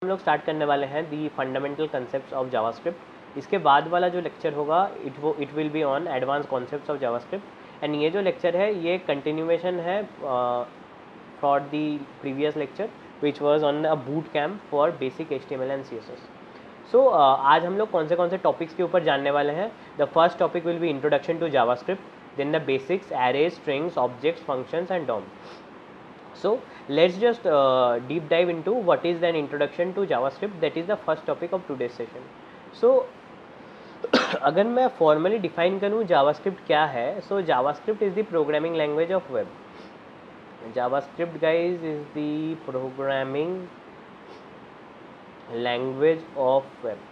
हम लोग स्टार्ट करने वाले हैं दी फंडामेंटल कंसेप्ट्स ऑफ जावास्क्रिप्ट। इसके बाद वाला जो लेक्चर होगा it will be on advance concepts of JavaScript. And ये जो लेक्चर है ये कंटिन्यूएशन है for the previous lecture which was on a boot camp for basic HTML and CSS। सो आज हम लोग कौन से टॉपिक्स के ऊपर जानने वाले हैं। The first topic will be introduction to JavaScript, then the basics, arrays, strings, objects, functions and DOM. So let's just deep dive into what is an introduction to JavaScript. That is the first topic of today's session. So अगर मैं formally define करूँ JavaScript क्या है, so JavaScript is the programming language of web. JavaScript guys is the programming language of web.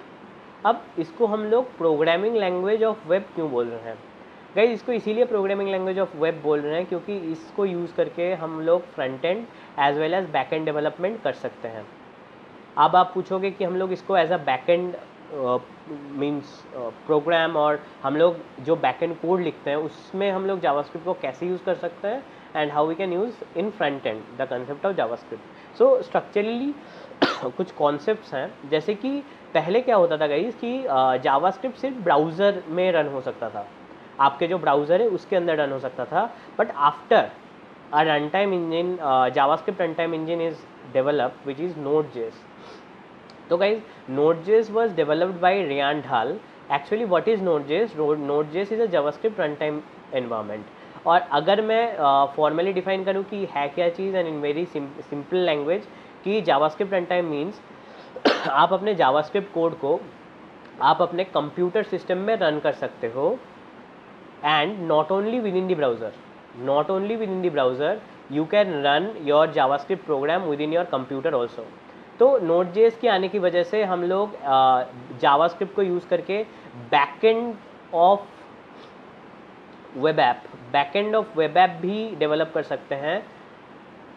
अब इसको हम लोग programming language of web क्यों बोल रहे हैं गाइज? इसको इसीलिए प्रोग्रामिंग लैंग्वेज ऑफ वेब बोल रहे हैं क्योंकि इसको यूज़ करके हम लोग front end as well as back end development कर सकते हैं। अब आप पूछोगे कि हम लोग इसको as a back end means program और हम लोग जो बैक एंड कोड लिखते हैं उसमें हम लोग जावास्क्रिप्ट को कैसे यूज़ कर सकते हैं and how we can use in front end the concept of JavaScript. So structurally कुछ कॉन्सेप्ट्स हैं, जैसे कि पहले क्या होता था गाइज कि जावास्क्रिप्ट सिर्फ ब्राउज़र में रन हो सकता था, आपके जो ब्राउज़र है उसके अंदर रन हो सकता था। But after a run time engine, JavaScript run time engine is developed which is Node.js. तो guys Node.js was developed by Ryan Dahl. Actually what is Node.js? Node.js is a JavaScript runtime environment. और अगर मैं formally define करूँ कि है क्या चीज़ and in very simple language कि जावास्क्रिप्ट रन टाइम मीन्स आप अपने जावास्क्रिप्ट कोड को आप अपने कंप्यूटर सिस्टम में रन कर सकते हो and not only within the browser you can run your JavaScript program within your computer also. तो Node.js के आने की वजह से हम लोग JavaScript को यूज़ करके बैकएंड ऑफ वेब ऐप भी डेवलप कर सकते हैं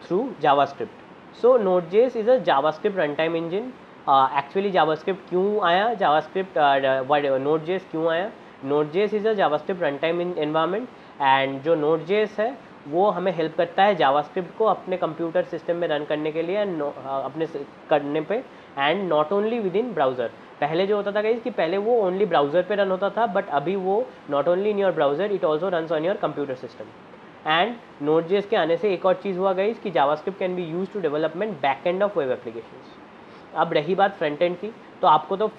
through JavaScript. So Node.js is a JavaScript run time engine. Actually JavaScript क्यों आया, Node.js क्यों आया? Node.js is a JavaScript run time environment and जो Node.js है वो हमें हेल्प करता है JavaScript को अपने कंप्यूटर सिस्टम में रन करने के लिए अपने करने पे and not only with in browser. पहले जो होता था गाइस कि पहले वो ओनली ब्राउज़र पे रन होता था, बट अभी वो not only in your browser, it also runs on your computer system. And Node.js के आने से एक और चीज़ हुआ गाइस कि JavaScript can be use to development back end of web applications. अब रही बात फ्रंट एंड की, तो आपको तो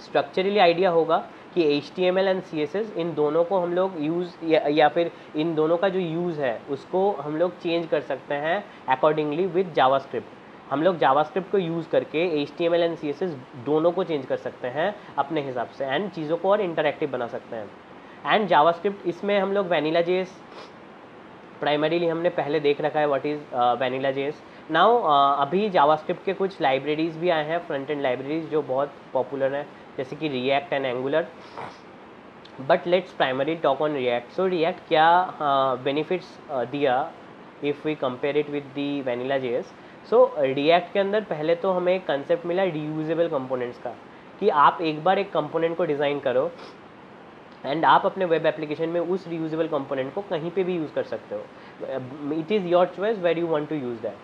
स्ट्रक्चरली आइडिया होगा कि HTML एंड CSS इन दोनों को हम लोग यूज़ या फिर इन दोनों का जो यूज़ है उसको हम लोग चेंज कर सकते हैं अकॉर्डिंगली विद जावास्क्रिप्ट. हम लोग जावास्क्रिप्ट को यूज़ करके HTML एंड CSS दोनों को चेंज कर सकते हैं अपने हिसाब से एंड चीज़ों को और इंटरैक्टिव बना सकते हैं. एंड जावास्क्रिप्ट इसमें हम लोग Vanilla.js प्राइमरीली हमने पहले देख रखा है व्हाट इज़ Vanilla.js. नाउ अभी जावास्क्रिप्ट के कुछ लाइब्रेरीज भी आए हैं, फ्रंट एंड लाइब्रेरीज जो बहुत पॉपुलर हैं, जैसे कि React and Angular. But let's primary talk on React. So React क्या बेनिफिट्स दिया if we compare it with the Vanilla.js. So React के अंदर पहले तो हमें एक कंसेप्ट मिला रीयूजेबल कंपोनेंट्स का, कि आप एक बार एक कंपोनेंट को डिज़ाइन करो एंड आप अपने वेब एप्लीकेशन में उस रीयूजेबल कंपोनेंट को कहीं पे भी यूज़ कर सकते हो. It is your choice where you want to use that.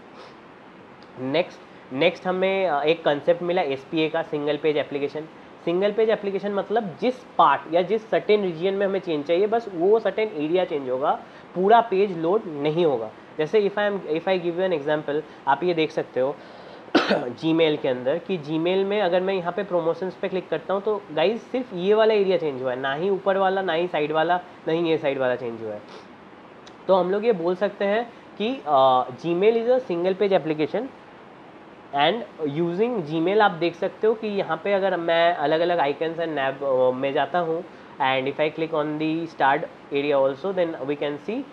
Next हमें एक कंसेप्ट मिला SPA का, single page application. Single page application मतलब जिस पार्ट या जिस सर्टेन रीजन में हमें चेंज चाहिए बस वो सर्टेन एरिया चेंज होगा, पूरा पेज लोड नहीं होगा. जैसे if I give you an example, आप ये देख सकते हो Gmail के अंदर कि Gmail में अगर मैं यहाँ पे प्रोमोशंस पे क्लिक करता हूँ तो गाइज सिर्फ ये वाला एरिया चेंज हुआ है, ना ही ऊपर वाला, ना ही साइड वाला, ना ही ये साइड वाला चेंज हुआ है. तो हम लोग ये बोल सकते हैं कि Gmail is a single page application and using Gmail आप देख सकते हो कि यहाँ पे अगर मैं अलग अलग आइकन्स एंड नैब में जाता हूँ and if I click on the start area also then we can see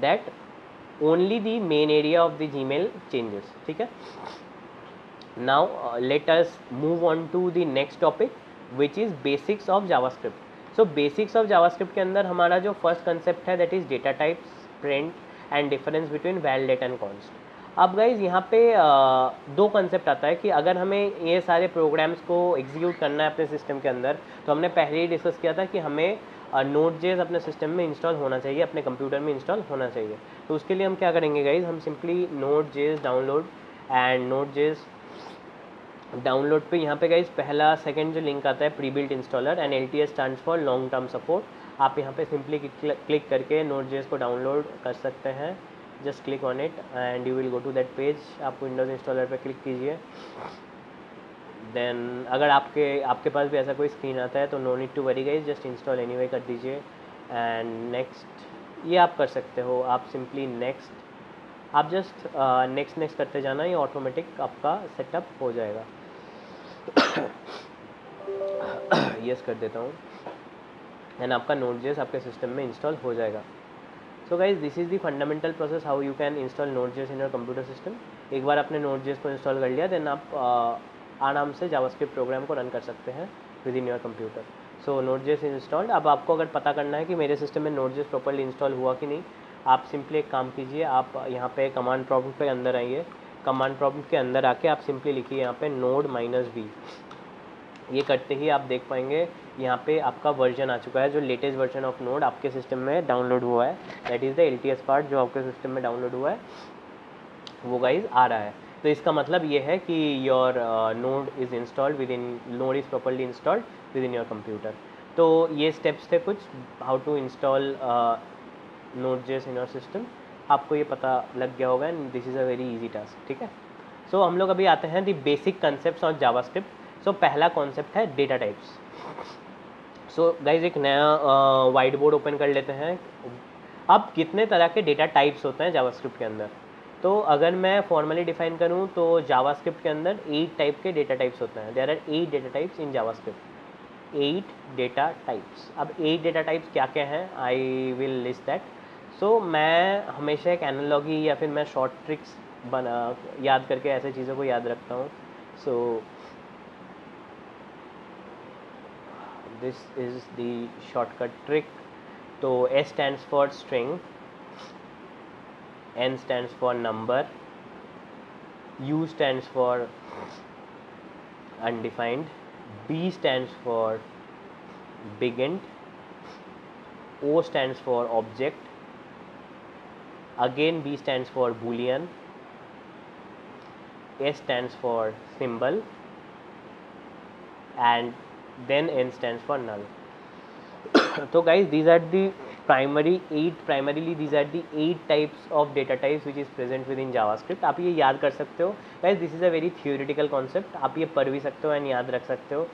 that only the main area of the Gmail changes. ठीक है. Now let us move on to the next topic which is basics of JavaScript. So basics of JavaScript के अंदर हमारा जो first concept है that is data types, print and difference between validate and const. अब guys यहाँ पे दो concept आता है कि अगर हमें ये सारे प्रोग्राम्स को एग्जीक्यूट करना है अपने सिस्टम के अंदर, तो हमने पहले ही डिस्कस किया था कि हमें Node.js अपने सिस्टम में इंस्टॉल होना चाहिए, अपने कंप्यूटर में इंस्टॉल होना चाहिए. तो उसके लिए हम क्या करेंगे गाइज, हम simply Node.js download and Node.js download पे यहाँ पे गाइस पहला सेकंड जो लिंक आता है pre built installer, and LTS stands for long term support. आप यहाँ पे सिंपली क्लिक करके Node.js को डाउनलोड कर सकते हैं। Just click on it and you will go to that page. आप विंडोज़ इंस्टॉलर पे क्लिक कीजिए। देन अगर आपके पास भी ऐसा कोई स्क्रीन आता है तो no need to worry guys, just install anyway कर दीजिए एंड नेक्स्ट ये आप कर सकते हो। आप सिंपली नेक्स्ट, आप जस्ट नेक्स्ट करते जाना, ये ऑटोमेटिक आपका सेटअप हो जाएगा। यस कर देता हूँ एंड आपका Node.js आपके सिस्टम में इंस्टॉल हो जाएगा। So guys this is the fundamental process how you can install Node.js in your computer system. एक बार आपने Node.js को इंस्टॉल कर लिया देन आप आराम से जावास्क्रिप्ट प्रोग्राम को रन कर सकते हैं with in your computer. So Node.js is installed. अब आपको अगर पता करना है कि मेरे सिस्टम में Node.js प्रॉपर्ली इंस्टॉल हुआ कि नहीं, आप सिंपली एक काम कीजिए, आप यहाँ पे कमांड प्रॉम्प्ट पे अंदर आइए। कमांड प्रॉम्प्ट के अंदर आके आप सिंपली लिखिए यहाँ पे node-v। ये करते ही आप देख पाएंगे यहाँ पे आपका वर्जन आ चुका है, जो लेटेस्ट वर्जन ऑफ नोड आपके सिस्टम में डाउनलोड हुआ है। That is the LTS part जो आपके सिस्टम में डाउनलोड हुआ है वो गाइज आ रहा है। तो इसका मतलब ये है कि your node is installed within, node is properly installed within your computer. तो ये स्टेप्स थे कुछ how to install Node.js in your system. आपको ये पता लग गया होगा and this is a very easy task, ठीक है। सो हम लोग अभी आते हैं the basic concept of JavaScript. So पहला कॉन्सेप्ट है डेटा टाइप्स। सो गाइज एक नया वाइट बोर्ड ओपन कर लेते हैं। अब कितने तरह के डेटा टाइप्स होते हैं जावास्क्रिप्ट के अंदर, तो अगर मैं फॉर्मली डिफाइन करूं तो जावास्क्रिप्ट के अंदर 8 टाइप के डेटा टाइप्स होते हैं। There are 8 data types in JavaScript, 8 data types. अब 8 डेटा टाइप्स क्या क्या हैं, I will list that. So मैं हमेशा एक एनालॉजी या फिर मैं शॉर्ट ट्रिक्स याद करके ऐसे चीज़ों को याद रखता हूँ। सो this is the shortcut trick. तो S stands for string, N stands for number, U stands for undefined, B stands for big int, O stands for object, again B stands for boolean, S stands for symbol, and then N stands for null. So guys, these are the primarily these are the 8 types of data types which is present within JavaScript. आप ये याद कर सकते हो guys, this is a very theoretical concept। आप ये पढ़ भी सकते हो एंड याद रख सकते हो।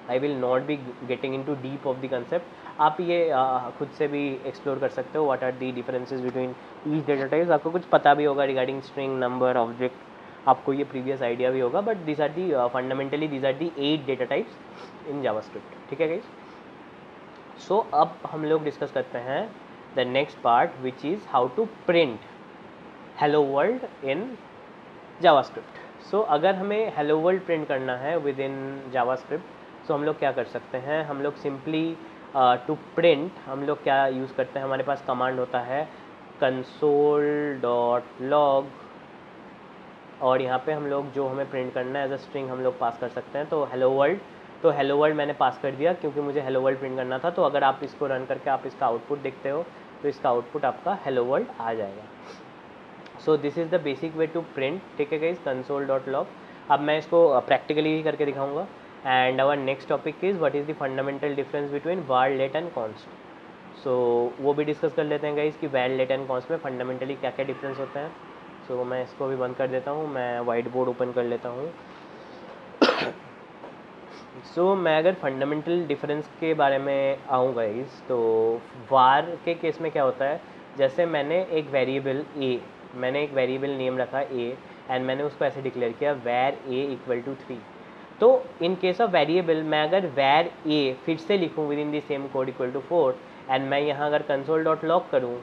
I will not be getting into deep of the concept। आप ये खुद से भी एक्सप्लोर कर सकते हो what are the differences between each data types। आपको कुछ पता भी होगा regarding string, number, object, आपको ये प्रीवियस आइडिया भी होगा, but this are the fundamentally this are the 8 data types in JavaScript, ठीक है गाइस। सो अब हम लोग डिस्कस करते हैं the next part which is how to print hello world in JavaScript. So अगर हमें हेलो वर्ल्ड प्रिंट करना है विद इन जावास्क्रिप्ट, सो हम लोग क्या कर सकते हैं, हम लोग सिंपली टू प्रिंट हम लोग क्या यूज़ करते हैं, हमारे पास कमांड होता है console.log, और यहाँ पे हम लोग जो हमें प्रिंट करना है एज अ स्ट्रिंग हम लोग पास कर सकते हैं। तो हेलो वर्ल्ड, तो हेलो वर्ल्ड मैंने पास कर दिया क्योंकि मुझे हेलो वर्ल्ड प्रिंट करना था। तो अगर आप इसको रन करके आप इसका आउटपुट देखते हो तो इसका आउटपुट आपका हेलो वर्ल्ड आ जाएगा। So this is the basic way to print, ठीक है गाइस, console.log। अब मैं इसको प्रैक्टिकली ही करके दिखाऊंगा। And our next topic is what is the fundamental difference between var, let and const। So वो भी डिस्कस कर लेते हैं गाइस कि var, let एंड const में फंडामेंटली क्या क्या डिफरेंस होते हैं। सो मैं इसको भी बंद कर देता हूँ, मैं वाइट बोर्ड ओपन कर लेता हूँ। सो मैं अगर फंडामेंटल डिफरेंस के बारे में आऊँ गाइस, तो var के केस में क्या होता है, जैसे मैंने एक वेरिएबल नेम रखा a एंड मैंने उसको ऐसे डिक्लेयर किया var a इक्वल टू 3। तो इन केस ऑफ वेरिएबल मैं अगर var a फिर से लिखूँ within the same code equal to 4 and मैं यहाँ अगर console.log करूँ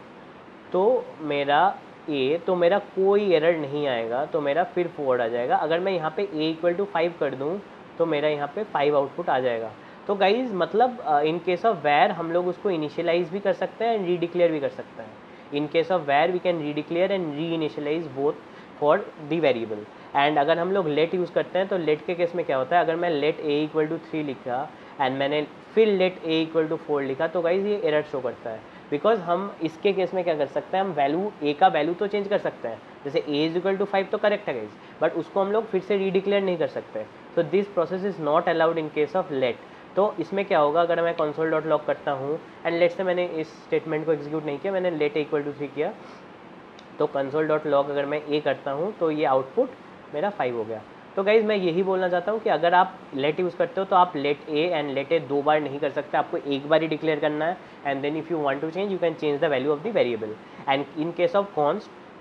तो मेरा कोई एरर नहीं आएगा, तो मेरा फिर 4 आ जाएगा। अगर मैं यहाँ पे a इक्वल टू 5 कर दूँ तो मेरा यहाँ पे 5 आउटपुट आ जाएगा। तो गाइज मतलब इन केस ऑफ वैर हम लोग उसको इनिशियलाइज भी कर सकते हैं एंड री डिक्लेयर भी कर सकते हैं। In case of var we can redeclare and reinitialize both for the variable. And अगर हम लोग लेट यूज़ करते हैं तो लेट के केस में क्या होता है, अगर मैं लेट a इक्वल टू 3 लिखा एंड मैंने फिर लेट a इक्वल टू 4 लिखा तो गाइज ये एरर शो करता है। बिकॉज हम इसके केस में क्या कर सकते हैं, हम वैल्यू a का वैल्यू तो चेंज कर सकते हैं जैसे a इज इक्वल टू 5 तो करेक्ट है गाइज, बट उसको हम लोग फिर से रीडिक्लेयर नहीं कर सकते, तो this process is not allowed in case of let. तो इसमें क्या होगा, अगर मैं कंसोल डॉट लॉग करता हूँ एंड लेट से मैंने इस स्टेटमेंट को एग्जीक्यूट नहीं किया, मैंने लेट इक्वल टू 3 किया, तो कंसोल डॉट लॉग अगर मैं a करता हूँ तो ये आउटपुट मेरा 5 हो गया। तो गाइज़ मैं यही बोलना चाहता हूँ कि अगर आप लेट यूज़ करते हो तो आप लेट ए एंड लेट ए 2 बार नहीं कर सकते, आपको एक बार ही डिक्लेयर करना है, and then if you want to change you can change the value of the variable. And in case of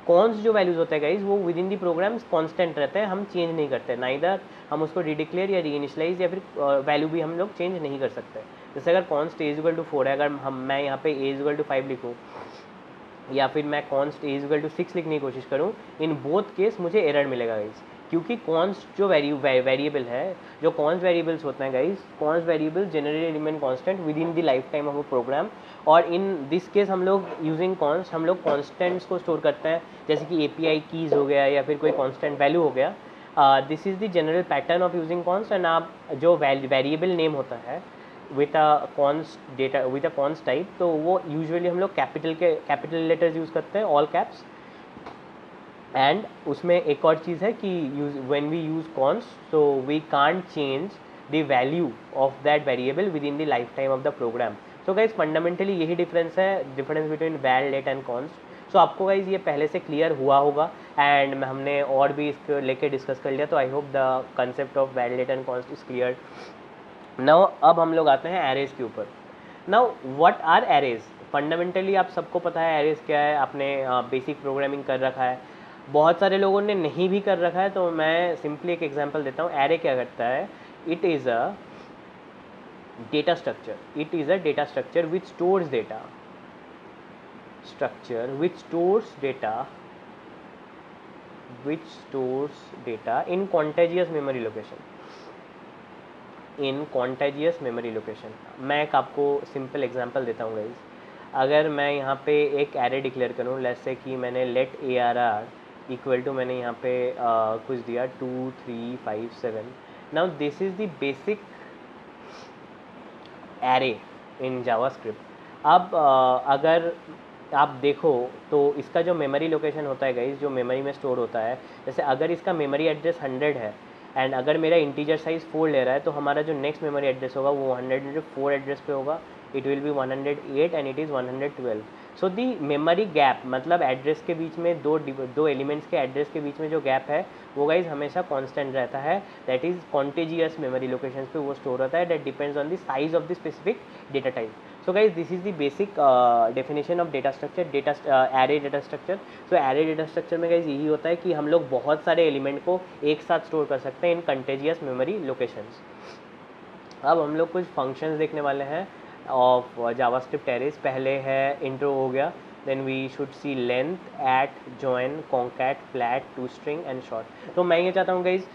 const जो वैल्यूज़ होते हैं गाइज वो within the programs constant रहते हैं, हम चेंज नहीं करते, ना इधर हम उसको रीडिक्लेयर या रीइनिशलाइज या फिर वैल्यू भी हम लोग चेंज नहीं कर सकते। जैसे अगर कॉन्स्ट ए इक्वल टू 4 है, अगर मैं यहाँ पे ए इक्वल टू 5 लिखूँ या फिर मैं कॉन्स्ट ए इक्वल टू 6 लिखने की कोशिश करूँ, इन बोथ केस मुझे एरर मिलेगा गाइज, क्योंकि कॉन्स्ट जो वेरिएबल है, जो कॉन्स्ट वेरिएबल्स होते हैं guys, const variable generally remain constant within the life time of a program, और इन दिस केस हम लोग यूजिंग कॉन्स्ट हम लोग कॉन्स्टेंट्स को स्टोर करते हैं, जैसे कि API कीज़ हो गया या फिर कोई कॉन्स्टेंट वैल्यू हो गया। This is the general pattern of using const. And आप जो वेरिएबल नेम होता है with a const data with a const type, तो वो यूजुअली हम लोग कैपिटल लेटर्स यूज़ करते हैं, ऑल कैप्स। एंड उसमें एक और चीज़ है कि when we use const so we can't change the value of that variable within the life time of the program. So guys fundamentally यही difference between var, let and const. So आपको guys ये पहले से clear हुआ होगा, and हमने और भी इसको लेके डिस्कस कर लिया, तो I hope the concept of var, let and const is clear. Now अब हम लोग आते हैं एरेज के ऊपर। Now what are arrays? Fundamentally आप सबको पता है एरेज क्या है, आपने बेसिक प्रोग्रामिंग कर रखा है, बहुत सारे लोगों ने नहीं भी कर रखा है, तो मैं सिंपली एक एग्जांपल देता हूँ। एरे क्या करता है? It is a data structure, it is a data structure which stores data, in contagious memory location, मैं एक आपको सिंपल एग्जांपल देता हूँ गाइज। अगर मैं यहाँ पे एक एरे डिक्लेयर करूँ, लेट्स से कि मैंने लेट ARR इक्वल टू, मैंने यहाँ पे कुछ दिया 2 3 5 7। Now this is the basic array in JavaScript. अब अगर आप देखो तो इसका जो मेमोरी लोकेशन होता है गाइज, जो मेमोरी में स्टोर होता है, जैसे अगर इसका मेमोरी एड्रेस 100 है एंड अगर मेरा इंटीजर साइज 4 ले रहा है, तो हमारा जो नेक्स्ट मेमोरी एड्रेस होगा वो 104 एड्रेस पे होगा, it will be 108 and it is 112। So the memory gap, मतलब एड्रेस के बीच में दो एलिमेंट्स के एड्रेस के बीच में जो गैप है वो गाइज हमेशा कांस्टेंट रहता है, that is contagious memory locations पे वो स्टोर होता है, that depends on the size of the specific data type. So guys this is the basic definition of data structure, array data structure. So array data structure में guys यही होता है कि हम लोग बहुत सारे एलिमेंट को एक साथ स्टोर कर सकते हैं इन कंटेजियस मेमोरी लोकेशंस। अब हम लोग कुछ फंक्शंस देखने वाले हैं ऑफ जावास्क्रिप्ट एरेज। पहले है इंट्रो हो गया, then we should see length, at, join, concat, flat, to string and sort. तो मैं ये चाहता हूँ गाइज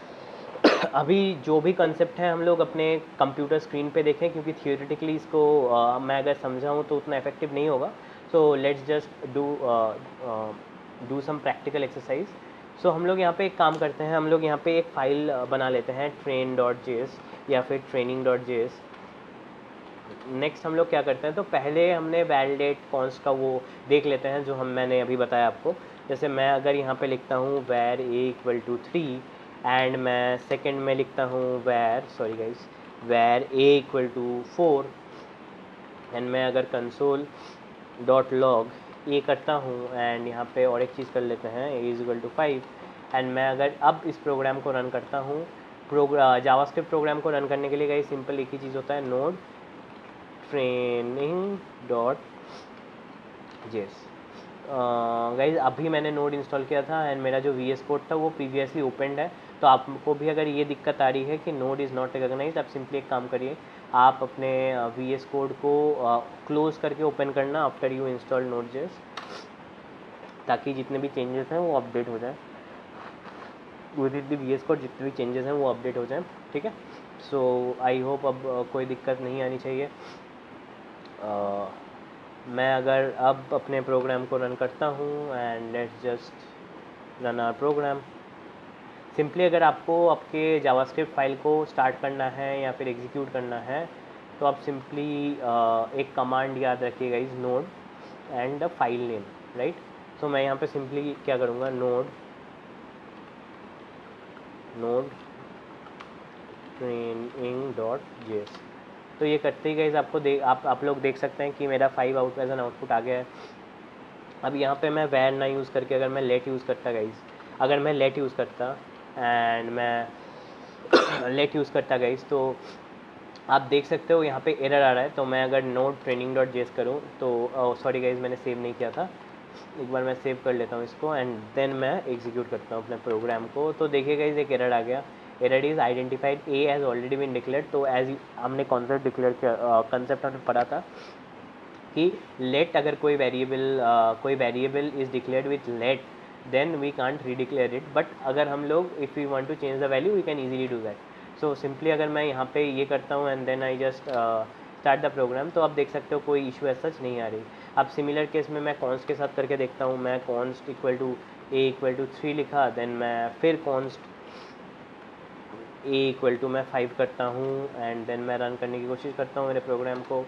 अभी जो भी कंसेप्ट है हम लोग अपने कंप्यूटर स्क्रीन पे देखें, क्योंकि थियोरेटिकली इसको मैं अगर समझाऊँ तो उतना इफेक्टिव नहीं होगा। So let's just do some practical exercise. So हम लोग यहाँ पे एक काम करते हैं, हम लोग यहाँ पे एक फ़ाइल बना लेते हैं train.js या फिर training.js। नेक्स्ट हम लोग क्या करते हैं, तो पहले हमने वैलिडेट कॉन्स्ट का वो देख लेते हैं जो मैंने अभी बताया आपको। जैसे मैं अगर यहाँ पे लिखता हूँ वैर a इक्वल टू 3 एंड मैं सेकेंड में लिखता हूँ वैर a इक्वल टू 4 एंड मैं अगर कंसोल डॉट लॉग ए करता हूँ एंड यहाँ पे और एक चीज़ कर लेते हैं a is equal to 5 and मैं अगर अब इस प्रोग्राम को रन करता हूँ, जावास्क्रिप्ट प्रोग्राम को रन करने के लिए गाइस सिंपल एक ही चीज़ होता है, नोड training.js। गाइज अभी मैंने नोड इंस्टॉल किया था एंड मेरा जो VS कोड था वो प्रीवियसली ओपनड है, तो आपको भी अगर ये दिक्कत आ रही है कि नोड इज़ नॉट रिकॉग्नाइज्ड, आप सिंपली एक काम करिए, आप अपने VS कोड को क्लोज करके ओपन करना आफ्टर यू इंस्टॉल Node.js, ताकि जितने भी चेंजेस हैं वो अपडेट हो जाए with in the VS code, जितने भी चेंजेस हैं वो अपडेट हो जाएं, ठीक है। सो आई होप अब कोई दिक्कत नहीं आनी चाहिए। मैं अगर अब अपने प्रोग्राम को रन करता हूँ and let's just run our program. Simply अगर आपको आपके जावास्क्रिप्ट फाइल को स्टार्ट करना है या फिर एग्जीक्यूट करना है, तो आप सिंपली एक कमांड याद रखिएगा, is node and the file name, right. तो मैं यहाँ पे सिंपली क्या करूँगा, नोड ट्रेनिंग डॉट जेएस। तो ये करते ही गाइज आपको आप लोग देख सकते हैं कि मेरा 5 आउट एज एन आउटपुट आ गया है। अब यहाँ पे मैं वैर ना यूज़ करके अगर मैं लेट यूज़ करता गाइज, अगर मैं लेट यूज़ करता एंड मैं लेट यूज़ करता गाइज, तो आप देख सकते हो यहाँ पे एरर आ रहा है। तो मैं अगर नोड ट्रेनिंग डॉट जेएस करूँ तो सॉरी गाइज, मैंने सेव नहीं किया था, एक बार मैं सेव कर लेता हूँ इसको एंड देन मैं एग्जीक्यूट करता हूँ अपने प्रोग्राम को। तो देखिए गाइज एक एरर आ गया, error is identified a has already been declared. तो एज हमने कॉन्सेप्ट डिक्लेयर किया, कंसेप्ट हमने पढ़ा था कि लेट अगर कोई variable is declared with let then we can't redeclare it, but अगर हम लोग if we want to change the value we can easily do that. So simply अगर मैं यहाँ पे ये करता हूँ and then I just start the program, तो आप देख सकते हो कोई इशू ऐसा सच नहीं आ रही। अब सिमिलर केस में मैं कॉन्स्ट के साथ करके देखता हूँ, मैं const equal to a equal to 3 लिखा, देन मैं फिर कॉन्स्ट ए इक्वल टू मैं 5 करता हूँ एंड देन मैं रन करने की कोशिश करता हूँ मेरे प्रोग्राम को।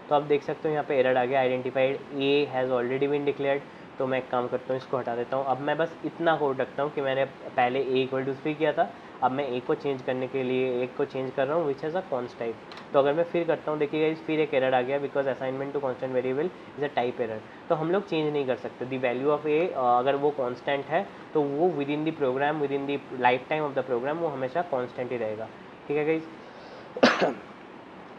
तो आप देख सकते हो यहाँ पे एरर आ गया, identified a has already been declared. तो मैं एक काम करता हूँ, इसको हटा देता हूँ। अब मैं बस इतना कोड रखता हूँ कि मैंने पहले ए इक्वल टू 3 किया था, अब मैं ए को चेंज करने के लिए एक को चेंज कर रहा हूँ which has a const type. तो अगर मैं फिर करता हूँ, देखिएगा फिर एक एरर आ गया, because assignment to constant variable is a type error. तो हम लोग चेंज नहीं कर सकते दी वैल्यू ऑफ ए, अगर वो कॉन्स्टेंट है तो वो within the program, within the life time of the program वो हमेशा कॉन्स्टेंट ही रहेगा। ठीक है गाइज।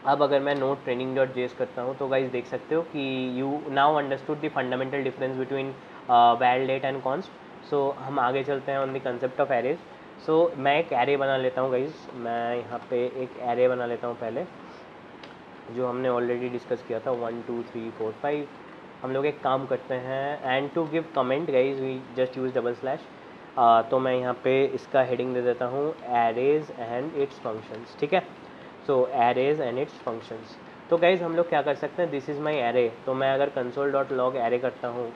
अब अगर मैं नोड ट्रेनिंग डॉट जेएस करता हूँ तो गाइज देख सकते हो कि you now understood the fundamental difference between var let and const. So हम आगे चलते हैं on the concept of arrays. So मैं एक एरे बना लेता हूँ गाइज, मैं यहाँ पे एक एरे बना लेता हूँ पहले, जो हमने ऑलरेडी डिस्कस किया था 1 2 3 4 5। हम लोग एक काम करते हैं, and to give comment guys we just use double slash. तो मैं यहाँ पे इसका हेडिंग दे देता हूँ एरेज एंड इट्स फंक्शंस। ठीक है, सो एरेज एंड इट्स फंक्शंस। तो गाइज हम लोग क्या कर सकते हैं, दिस इज़ माई एरे। तो मैं अगर कंसोल डॉट लॉग एरे करता हूँ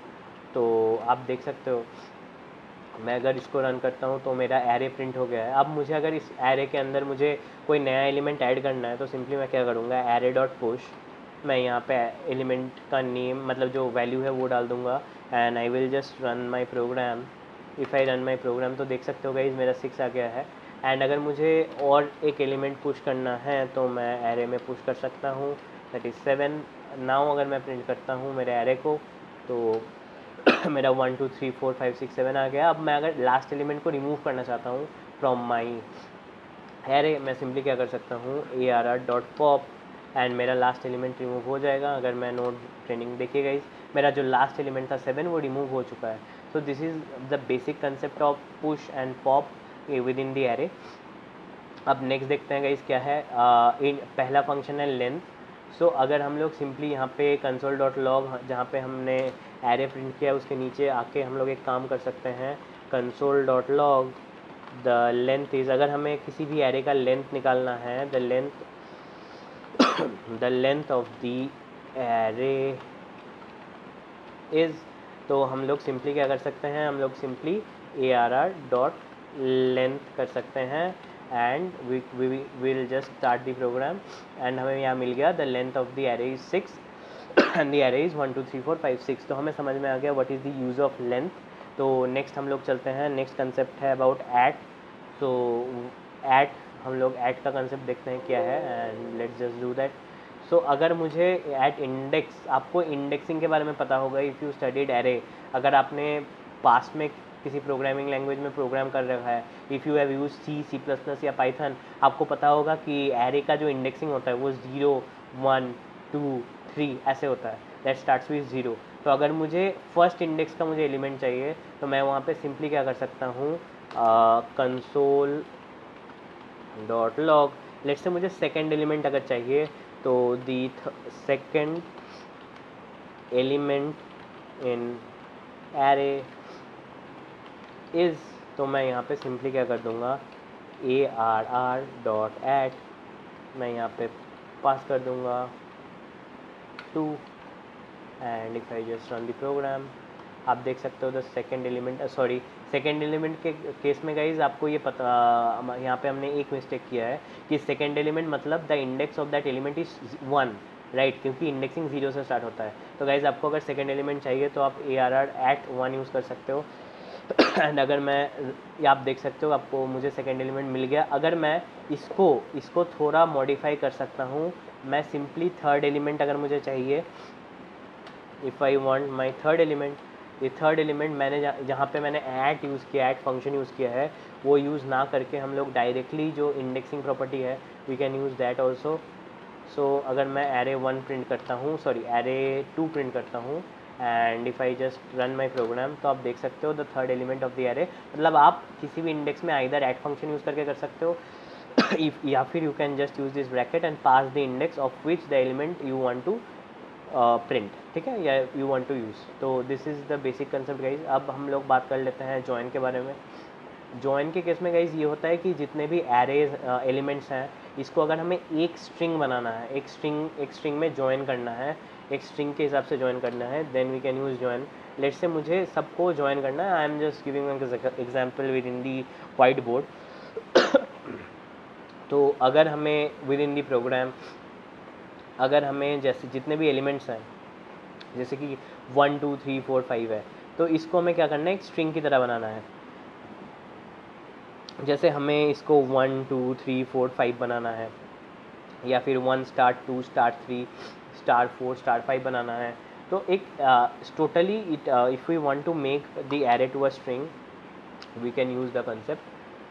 तो आप देख सकते हो, मैं अगर इसको रन करता हूँ तो मेरा एरे प्रिंट हो गया है। अब मुझे अगर इस एरे के अंदर मुझे कोई नया एलिमेंट ऐड करना है तो सिंपली मैं क्या करूँगा, एरे डॉट पुश, मैं यहाँ पे एलिमेंट का नेम मतलब जो वैल्यू है वो डाल दूँगा and I will just run my programme. If I run my programme तो देख सकते हो गाइज मेरा 6 आ गया है। एंड अगर मुझे और एक एलिमेंट पुश करना है तो मैं एरे में पुश कर सकता हूँ, दैट इज़ 7। नाउ अगर मैं प्रिंट करता हूँ मेरे एरे को तो मेरा 1 2 3 4 5 6 7 आ गया। अब मैं अगर लास्ट एलिमेंट को रिमूव करना चाहता हूँ फ्रॉम माई एरे, मैं सिंपली क्या कर सकता हूँ ARR डॉट पॉप एंड मेरा लास्ट एलिमेंट रिमूव हो जाएगा। अगर मैं नोड ट्रेनिंग देखिएगा इस मेरा जो लास्ट एलिमेंट था 7 वो रिमूव हो चुका है। So this is the basic concept of push and pop with in the array. अब नेक्स्ट देखते हैं गाइस क्या है, पहला फंक्शन है लेंथ। सो अगर हम लोग सिंपली यहाँ पे कंसोल डॉट लॉग जहाँ पे हमने एरे प्रिंट किया उसके नीचे आके हम लोग एक काम कर सकते हैं, console dot log the length is, अगर हमें किसी भी एरे का लेंथ निकालना है, the length of the array is, तो हम लोग सिंपली क्या कर सकते हैं, हम लोग सिंपली ARR डॉट लेंथ कर सकते हैं and we will just start the program and हमें यहाँ मिल गया the length of the array is 6 and the array is 1 2 3 4 5 6। तो हमें समझ में आ गया what is the use of length. तो नेक्स्ट हम लोग चलते हैं, नेक्स्ट कंसेप्ट है अबाउट ऐट। सो ऐट, हम लोग ऐट का कंसेप्ट देखते हैं क्या है and let's just do that. So अगर मुझे ऐट इंडेक्स, आपको इंडेक्सिंग के बारे में पता होगा इफ़ यू स्टडीड एरे, अगर आपने पास्ट में किसी प्रोग्रामिंग लैंग्वेज में प्रोग्राम कर रखा है, if you have use C++ या पाइथन, आपको पता होगा कि एरे का जो इंडेक्सिंग होता है वो 0 1 2 3 ऐसे होता है, दैट स्टार्ट्स विद 0। तो अगर मुझे फर्स्ट इंडेक्स का मुझे एलिमेंट चाहिए तो मैं वहाँ पे सिंपली क्या कर सकता हूँ, console dot log, let's say मुझे सेकेंड एलिमेंट अगर चाहिए तो the second element in array is, तो मैं यहाँ पे सिंपली क्या कर दूँगा, ARR डॉट ऐट, मैं यहाँ पे पास कर दूँगा 2 and if I just run the program, आप देख सकते हो the second element, sorry second element के केस में गाइज आपको ये पता, यहाँ पे हमने एक मिस्टेक किया है कि सेकेंड एलिमेंट मतलब the index of that element is 1, right, क्योंकि इंडेक्सिंग 0 से स्टार्ट होता है। तो गाइज आपको अगर सेकेंड एलिमेंट चाहिए तो आप ARR@1 यूज़ कर सकते हो। एंड अगर मैं, ये आप देख सकते हो आपको मुझे सेकेंड एलिमेंट मिल गया। अगर मैं इसको थोड़ा मॉडिफाई कर सकता हूँ, मैं सिंपली थर्ड एलिमेंट अगर मुझे चाहिए, if I want my third element, ये थर्ड एलिमेंट मैंने जहाँ पे मैंने ऐट यूज़ किया, ऐट फंक्शन यूज़ किया है, वो यूज़ ना करके हम लोग डायरेक्टली जो इंडेक्सिंग प्रॉपर्टी है we can use that also. So अगर मैं array1 प्रिंट करता हूँ, सॉरी array2 प्रिंट करता हूँ, and if I just run my programme, तो आप देख सकते हो the third element of the array, मतलब आप किसी भी इंडेक्स में आइदर ऐड फंक्शन यूज़ करके कर सकते हो या फिर you can just use this bracket and pass the index of which the element you want to print, ठीक है, या यू वांट टू यूज़। तो this is the basic concept guys. अब हम लोग बात कर लेते हैं जॉइन के बारे में। जॉइन के केस में गाइज ये होता है कि जितने भी एरेज एलिमेंट्स हैं, इसको अगर हमें एक स्ट्रिंग बनाना है, एक स्ट्रिंग में जॉइन करना है, एक स्ट्रिंग के हिसाब से जॉइन करना है, then we can use join. Let's मुझे सबको जॉइन करना है, I am just giving example within the whiteboard. तो अगर हमें विद इन दी प्रोग्राम, अगर हमें जैसे जितने भी एलिमेंट्स हैं, जैसे कि 1 2 3 4 5 है, तो इसको हमें क्या करना है, एक स्ट्रिंग की तरह बनाना है। जैसे हमें इसको 1 2 3 4 5 बनाना है, या फिर 1 स्टार्ट 2 स्टार्ट 3 स्टार 4 स्टार 5 बनाना है। तो एक totally it, if we want to make the array to a string, we can use the concept.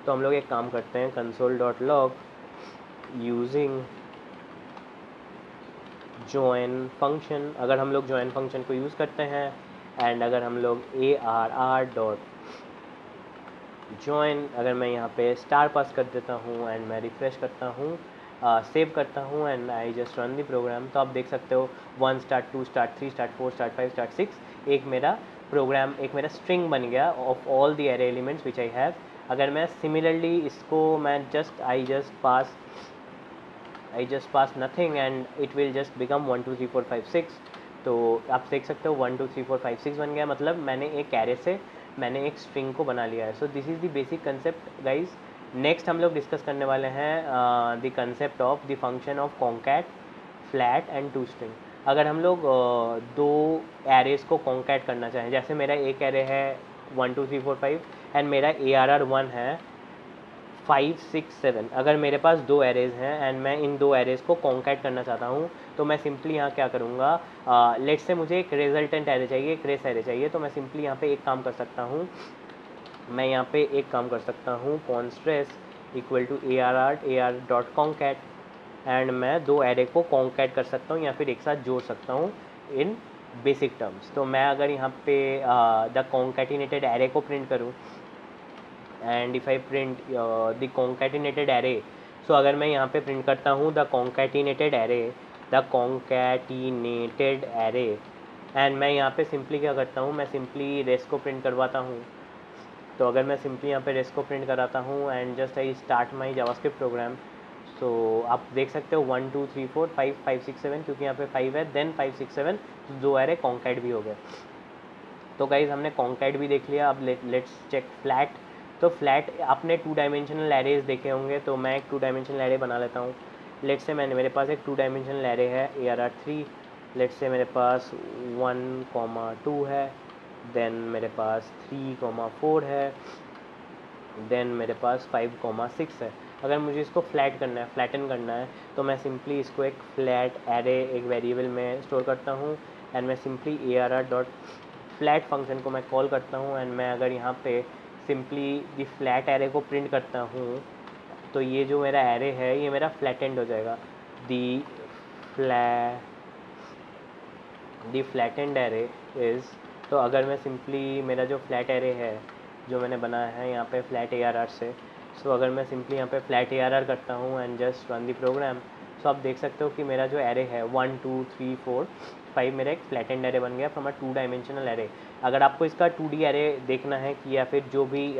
तो हम लोग एक काम करते हैं, console.log यूजिंग join फंक्शन। अगर हम लोग join फंक्शन को यूज़ करते हैं, एंड अगर हम लोग ARR.join, अगर मैं यहाँ पे स्टार पास कर देता हूँ एंड मैं रिफ्रेश करता हूँ, सेव करता हूँ and I just run the program, तो आप देख सकते हो 1 start 2 start 3 start 4 start 5 start 6, एक मेरा प्रोग्राम, एक मेरा स्ट्रिंग बन गया of all the array elements which I have. अगर मैं सिमिलरली इसको मैं I just pass nothing and it will just become 1 2 3 4 5 6। तो आप देख सकते हो 1 2 3 4 5 6 बन गया, मतलब मैंने एक एरे से मैंने एक स्ट्रिंग को बना लिया है। So this is the basic concept guys. Next हम लोग डिस्कस करने वाले हैं the concept of the function of concat, flat and to string. अगर हम लोग दो एरेज को कॉन्कैट करना चाहें, जैसे मेरा एक एरे है 1 2 3 4 5 एंड मेरा ARR1 है 5 6 7, अगर मेरे पास दो एरेज हैं एंड मैं इन दो एरेज को कॉन्कैट करना चाहता हूँ, तो मैं सिंपली यहाँ क्या करूँगा, लेट से मुझे एक रिजल्टेंट एरे चाहिए, एक रेस एरे चाहिए, तो मैं सिंपली यहाँ पे एक काम कर सकता हूँ, मैं यहाँ पे एक काम कर सकता हूँ, constress equal to AR.concat, and मैं दो एरे को कॉन्कैट कर सकता हूँ या फिर एक साथ जोड़ सकता हूँ इन बेसिक टर्म्स। तो मैं अगर यहाँ पे द कॉन्कैटिनेटेड एरे को प्रिंट करूँ, and if I print the concatenated array, so अगर मैं यहाँ पे प्रिंट करता हूँ द कॉन्कैटिनेटेड एरे, एंड मैं यहाँ पे सिंपली क्या करता हूँ, मैं सिंपली रेस को प्रिंट करवाता हूँ। तो अगर मैं सिंपली यहाँ पे रेस को प्रिंट कराता हूँ and just I start my JavaScript program, so आप देख सकते हो 1 2 3 4 5 5 6 7, क्योंकि यहाँ पे 5 है, देन 5 6 7 दो एरे कॉन्कैट भी हो गए। तो गाइज हमने कॉन्कैट भी देख लिया। अब लेट्स चेक फ्लैट। तो फ्लैट आपने 2 डायमेंशनल एरेज देखे होंगे, तो मैं एक 2 डायमेंशनल एरे बना लेता हूँ। लेट्स से मेरे पास एक 2 डायमेंशनल एरे है ARR3, लेट्स से मेरे पास 1 2 है, देन मेरे पास 3 4 है, देन मेरे पास 5 6 है। अगर मुझे इसको फ्लैट करना है, फ्लैटन करना है, तो मैं सिंपली इसको एक फ्लैट एरे एक वेरिएबल में स्टोर करता हूँ, एंड मैं सिंपली ARR.फ्लैट फंक्शन को मैं कॉल करता हूँ, एंड मैं अगर यहाँ पे सिंपली दी फ्लैट एरे को प्रिंट करता हूँ, तो ये जो मेरा एरे है ये मेरा फ्लैटेंड हो जाएगा। दी फ्लैटेंड एरे इज़, तो अगर मैं सिंपली मेरा जो फ्लैट एरे है जो मैंने बनाया है यहाँ पे फ्लैट ARR से, सो अगर मैं सिंपली यहाँ पे फ्लैट ARR करता हूँ and just run the program, so आप देख सकते हो कि मेरा जो एरे है 1 2 3 4 5 मेरा एक फ्लैटेंड एरे बन गया फ्रॉम अ 2 डायमेंशनल एरे। अगर आपको इसका 2D एरे देखना है कि या फिर जो भी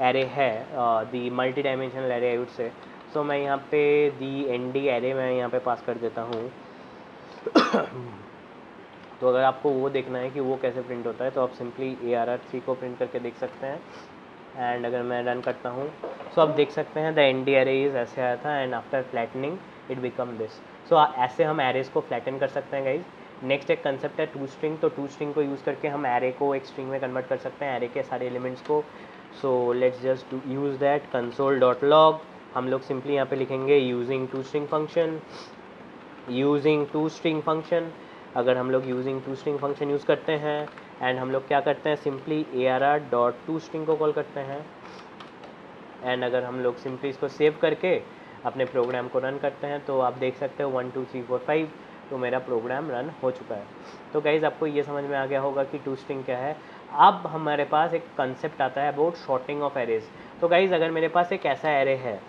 एरे है the multi dimensional array I would say, so मैं यहाँ पे दी ND एरे मैं यहाँ पे पास कर देता हूँ। तो अगर आपको वो देखना है कि वो कैसे प्रिंट होता है, तो आप सिंपली ARR3 को प्रिंट करके देख सकते हैं। एंड अगर मैं रन करता हूँ, सो आप देख सकते हैं द ND एरे इज़ ऐसे आया था, and after flattening it become this. So ऐसे हम एरेज को फ्लैटन कर सकते हैं गाइज। नेक्स्ट एक कंसेप्ट है टू स्ट्रिंग। तो टू स्ट्रिंग को यूज़ करके हम एरे को एक स्ट्रिंग में कन्वर्ट कर सकते हैं, एरे के सारे एलिमेंट्स को। So let's just use that console.log। हम लोग सिंपली यहाँ पे लिखेंगे using to string function, using to string function. अगर हम लोग using to string function use करते हैं एंड हम लोग क्या करते हैं, सिंपली arr.toString को कॉल करते हैं। एंड अगर हम लोग सिंपली इसको सेव करके अपने प्रोग्राम को रन करते हैं तो आप देख सकते हो 1 2 3 4 5 तो मेरा प्रोग्राम रन हो चुका है। तो गाइज़ आपको ये समझ में आ गया होगा कि टू स्ट्रिंग क्या है। अब हमारे पास एक कंसेप्ट आता है अबाउट शॉर्टिंग ऑफ एरेज। तो गाइज़ अगर मेरे पास एक ऐसा एरे है,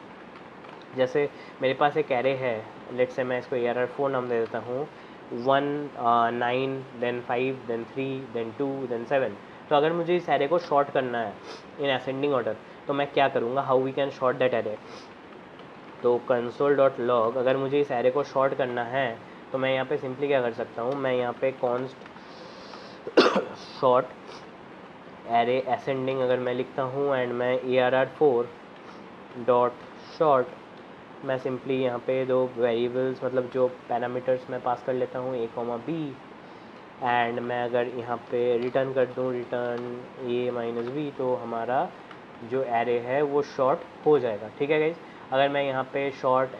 जैसे मेरे पास एक एरे है, लेट्स से मैं इसको ARR4 नाम दे देता हूँ, 1 9 देन 5 देन 3 देन 2 देन 7। तो अगर मुझे इस एरे को शॉर्ट करना है इन असेंडिंग ऑर्डर तो मैं क्या करूँगा, how we can sort that array. तो console.log अगर मुझे इस एरे को शॉर्ट करना है तो मैं यहाँ पे सिंपली क्या कर सकता हूँ, मैं यहाँ पे const शॉर्ट एरे असेंडिंग अगर मैं लिखता हूँ एंड मैं ARR4 डॉट शॉर्ट, मैं सिंपली यहाँ पे दो वेरिएबल्स मतलब जो पैरामीटर्स मैं पास कर लेता हूँ a, b एंड मैं अगर यहाँ पे रिटर्न कर दूँ रिटर्न a - b तो हमारा जो एरे है वो शॉर्ट हो जाएगा। ठीक है गाइज। अगर मैं यहाँ पे शॉर्ट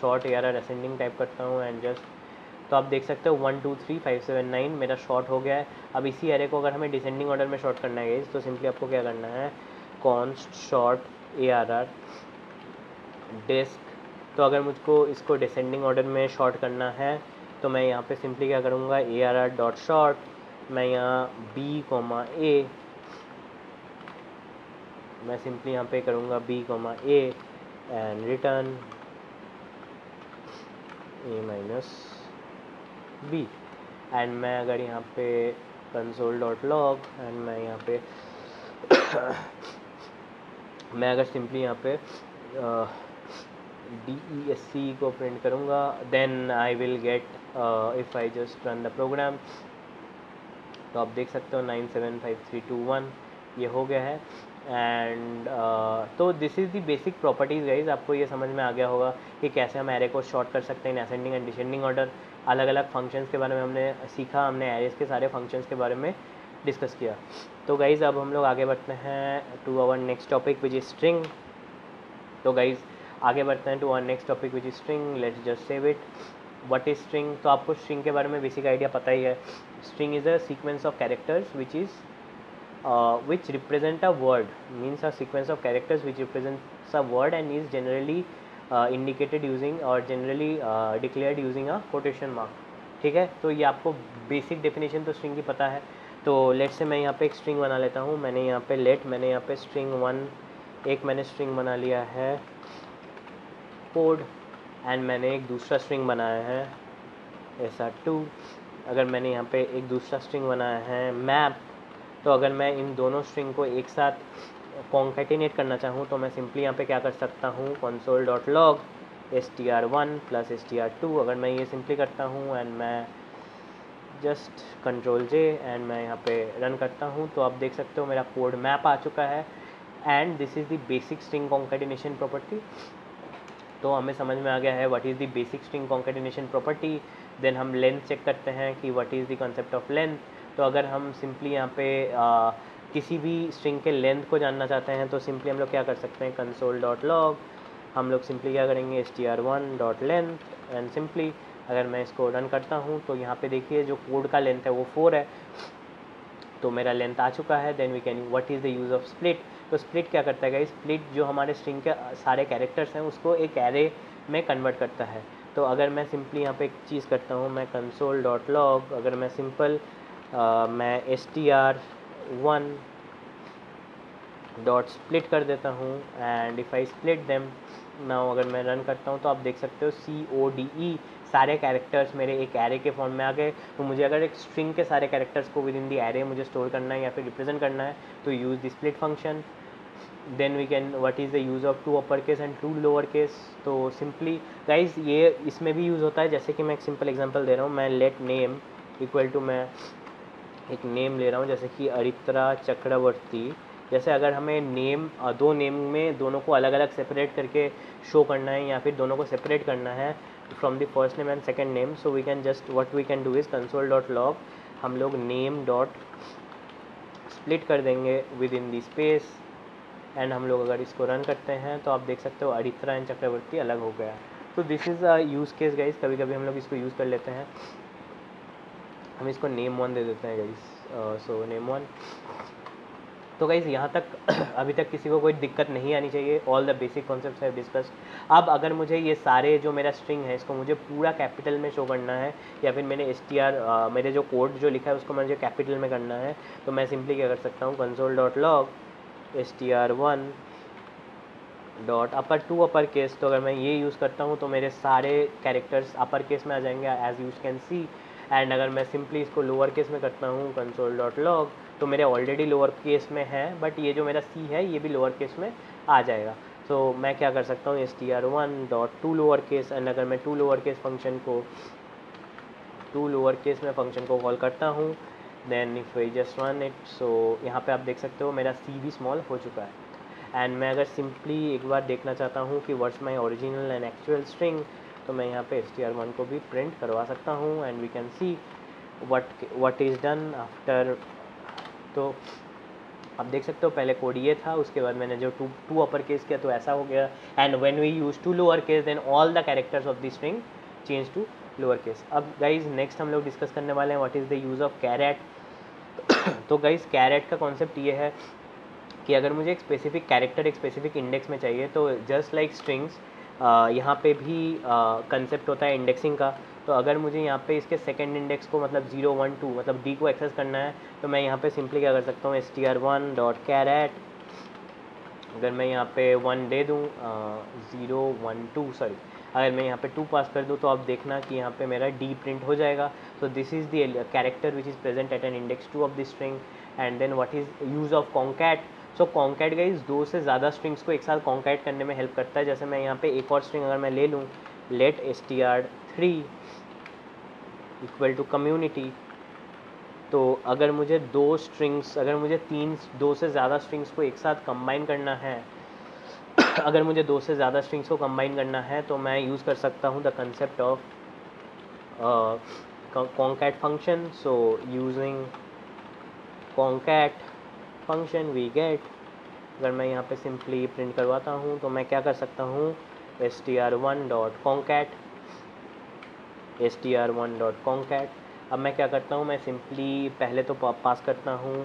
ARR असेंडिंग टाइप करता हूँ एंड जस्ट, तो आप देख सकते हो 1 2 3 5 7 9 मेरा शॉर्ट हो गया है। अब इसी एरे को अगर हमें डिसेंडिंग ऑर्डर में शॉर्ट करना है गाइज तो सिंपली आपको क्या करना है, कॉन्स्ट शॉर्ट ARR डिस्क। तो अगर मुझको इसको डिसेंडिंग ऑर्डर में शॉर्ट करना है तो मैं यहाँ पे सिंपली क्या करूँगा, ARR डॉट शॉर्ट, मैं यहाँ b, a, मैं सिंपली यहाँ पे करूँगा b, a and return a - b and मैं अगर यहाँ पे console.log एंड मैं यहाँ पे मैं अगर सिंपली यहाँ पे DESC को प्रिंट करूँगा then I will get if I just run the program. तो आप देख सकते हो 9 7 5 3 2 1 ये हो गया है। एंड तो this is the basic properties guys. आपको ये समझ में आ गया होगा कि कैसे हम एरे को शॉर्ट कर सकते हैं in ascending and descending order. अलग अलग फंक्शंस के बारे में हमने सीखा, हमने एरेज के सारे फंक्शंस के बारे में डिस्कस किया। तो गाइज अब हम लोग आगे बढ़ते हैं to our next topic which is string. तो गाइज आगे बढ़ते हैं to our next topic which is string. Let's just save it. What is string. तो आपको स्ट्रिंग के बारे में बेसिक आइडिया पता ही है। String is a sequence of characters which is which represent a word, means a sequence of characters which represents a word and is generally indicated using or generally declared using a quotation mark। ठीक है, तो ये आपको basic definition तो string की पता है। तो लेट से मैं यहाँ पे एक स्ट्रिंग बना लेता हूँ। मैंने यहाँ पे मैंने यहाँ पे स्ट्रिंग 1 एक मैंने स्ट्रिंग बना लिया है कोड एंड मैंने एक दूसरा स्ट्रिंग बनाया है ऐसा 2। अगर मैंने यहाँ पे एक दूसरा स्ट्रिंग बनाया है मैप, तो अगर मैं इन दोनों स्ट्रिंग को एक साथ कॉन्कैटिनेट करना चाहूँ तो मैं सिंपली यहाँ पे क्या कर सकता हूँ, console.log str1 प्लस str2। अगर मैं ये सिंपली करता हूँ एंड मैं जस्ट Ctrl+J एंड मैं यहाँ पे रन करता हूँ तो आप देख सकते हो मेरा कोड मैप आ चुका है। And this is the basic string concatenation property. तो हमें समझ में आ गया है what is the basic string concatenation property. Then हम लेंथ चेक करते हैं कि what is the concept of length. तो अगर हम सिंपली यहाँ पे किसी भी स्ट्रिंग के लेंथ को जानना चाहते हैं तो सिंपली हम लोग क्या कर सकते हैं, console.log हम लोग सिंपली क्या करेंगे str1.length एंड सिंपली अगर मैं इसको रन करता हूँ तो यहाँ पे देखिए जो कोड का लेंथ है वो 4 है, तो मेरा लेंथ आ चुका है। Then we can what is the use of split. तो स्प्लिट क्या करता है गाइस, स्प्लिट जो हमारे स्ट्रिंग के सारे कैरेक्टर्स हैं उसको एक एरे में कन्वर्ट करता है। तो अगर मैं सिंपली यहाँ पे एक चीज़ करता हूँ, मैं console.log अगर मैं सिंपल मैं str1 डॉट स्प्लिट कर देता हूँ and if I split them now अगर मैं रन करता हूँ तो आप देख सकते हो CODE सारे कैरेक्टर्स मेरे एक एरे के फॉर्म में आ गए। तो मुझे अगर एक स्ट्रिंग के सारे कैरेक्टर्स को विद इन दी एरे मुझे स्टोर करना है या फिर रिप्रेजेंट करना है तो use the split function. Then we can what is the use of 2 upper case and 2 lower case. तो सिंपली गाइज ये इसमें भी यूज़ होता है। जैसे कि मैं एक सिंपल एग्जांपल दे रहा हूँ, मैं लेट नेम इक्वल टू मैं एक नेम ले रहा हूँ जैसे कि अरित्रा चक्रवर्ती जैसे अगर हमें नेम, दो नेम में दोनों को अलग अलग सेपरेट करके शो करना है या फिर दोनों को सेपरेट करना है from the first name and second name, so we can just what we can do is console.log हम लोग नेम डॉट स्प्लिट कर देंगे within the space, and हम लोग अगर इसको रन करते हैं तो आप देख सकते हो अरित्रा एंड चक्रवर्ती अलग हो गया। तो this is a use case guys, कभी कभी हम लोग इसको यूज़ कर लेते हैं। हम इसको नेम 1 दे देते हैं गाइस, सो नेम 1। तो गाइस यहाँ तक अभी तक किसी को कोई दिक्कत नहीं आनी चाहिए, all the basic concepts have discussed. अब अगर मुझे ये सारे जो मेरा स्ट्रिंग है इसको मुझे पूरा कैपिटल में शो करना है, या फिर मैंने मेरे जो कोड जो लिखा है उसको मुझे कैपिटल में करना है, तो मैं सिंपली क्या कर सकता हूँ, console.log str1 dot upper two upper case. तो अगर मैं ये यूज़ करता हूँ तो मेरे सारे कैरेक्टर्स अपर केस में आ जाएंगे as you can see. And अगर मैं सिंपली इसको लोअर केस में करता हूँ console.log, तो मेरे ऑलरेडी लोअर केस में है, बट ये जो मेरा सी है ये भी लोअर केस में आ जाएगा। तो मैं क्या कर सकता हूँ, str1 dot to lower case, and अगर मैं टू लोअर केस फंक्शन को कॉल करता हूँ, then if I just run it, so यहाँ पे आप देख सकते हो मेरा सी भी स्मॉल हो चुका है। एंड मैं अगर सिंपली एक बार देखना चाहता हूँ कि what's my original and actual string, तो मैं यहाँ पे str1 को भी प्रिंट करवा सकता हूँ, and we can see what is done after. तो आप देख सकते हो पहले कोड ये था, उसके बाद मैंने जो टू अपर केस किया तो ऐसा हो गया, and when we use to lower case then all the characters of the string change to lower case. अब गाइज नेक्स्ट हम लोग डिस्कस करने वाले हैं what is the use of caret. तो गाइज कैरेट का कॉन्सेप्ट ये है कि अगर मुझे एक स्पेसिफिक कैरेक्टर एक स्पेसिफिक इंडेक्स में चाहिए, तो जस्ट लाइक स्ट्रिंग्स यहाँ पे भी कंसेप्ट होता है इंडेक्सिंग का। तो अगर मुझे यहाँ पे इसके सेकंड इंडेक्स को मतलब 0 1 2 मतलब डी को एक्सेस करना है, तो मैं यहाँ पे सिंपली क्या कर सकता हूँ, str1 डॉट कैरेट, अगर मैं यहाँ पे 1 दे दूँ, 0 1 2 सॉरी, अगर मैं यहाँ पे 2 पास कर दूँ तो आप देखना कि यहाँ पे मेरा डी प्रिंट हो जाएगा। तो this is the character which is present at an index 2 of the string. And then what is use of concat. So concat guys दो से ज़्यादा स्ट्रिंग्स को एक साथ कॉन्कैट करने में हेल्प करता है। जैसे मैं यहाँ पे एक और स्ट्रिंग अगर मैं ले लूँ, late str3 equal to community, तो अगर मुझे दो से ज़्यादा स्ट्रिंग्स को एक साथ कंबाइन करना है अगर मुझे दो से ज़्यादा स्ट्रिंग्स को कंबाइन करना है तो मैं यूज़ कर सकता हूँ the concept of concat function. So using concat function we get, अगर मैं यहाँ पे सिंपली प्रिंट करवाता हूँ तो मैं क्या कर सकता हूँ, str1 dot concat, str1 dot concat। अब मैं क्या करता हूँ, मैं सिंपली पहले तो पास करता हूँ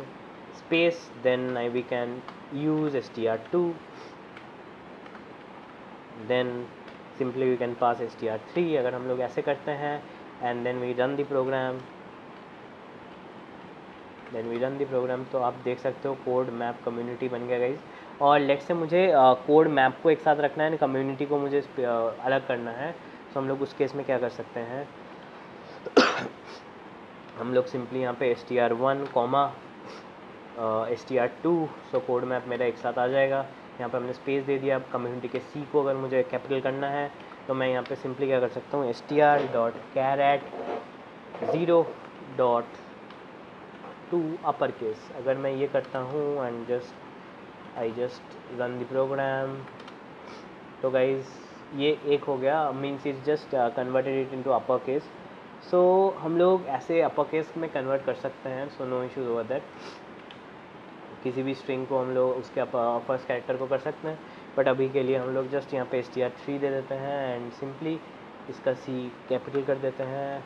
space, then we can use str2, then simply we can pass str3। अगर हम लोग ऐसे करते हैं and then we run the program, तो आप देख सकते हो कोड मैप कम्युनिटी बन गया गाइज। और लेट से मुझे कोड मैप को एक साथ रखना है, कम्युनिटी को मुझे अलग करना है, तो हम लोग उस केस में क्या कर सकते हैं हम लोग सिंपली यहाँ पे str1 comma str2, so code map मेरा एक साथ आ जाएगा। यहाँ पे हमने स्पेस दे दिया। अब कम्युनिटी के सी को अगर मुझे कैपिटल करना है तो मैं यहाँ पे सिंपली क्या कर सकता हूँ, str dot caret 0 dot to upper case. अगर मैं ये करता हूँ and I just run the program, तो गाइज ये एक हो गया, means is just converted it into upper case. So हम लोग ऐसे अपर केस में कन्वर्ट कर सकते हैं, so no issues over that. किसी भी स्ट्रिंग को हम लोग उसके फर्स्ट कैरेक्टर को कर सकते हैं, बट अभी के लिए हम लोग जस्ट यहाँ पे str3 दे देते हैं एंड सिंपली इसका सी कैपिटल कर देते हैं।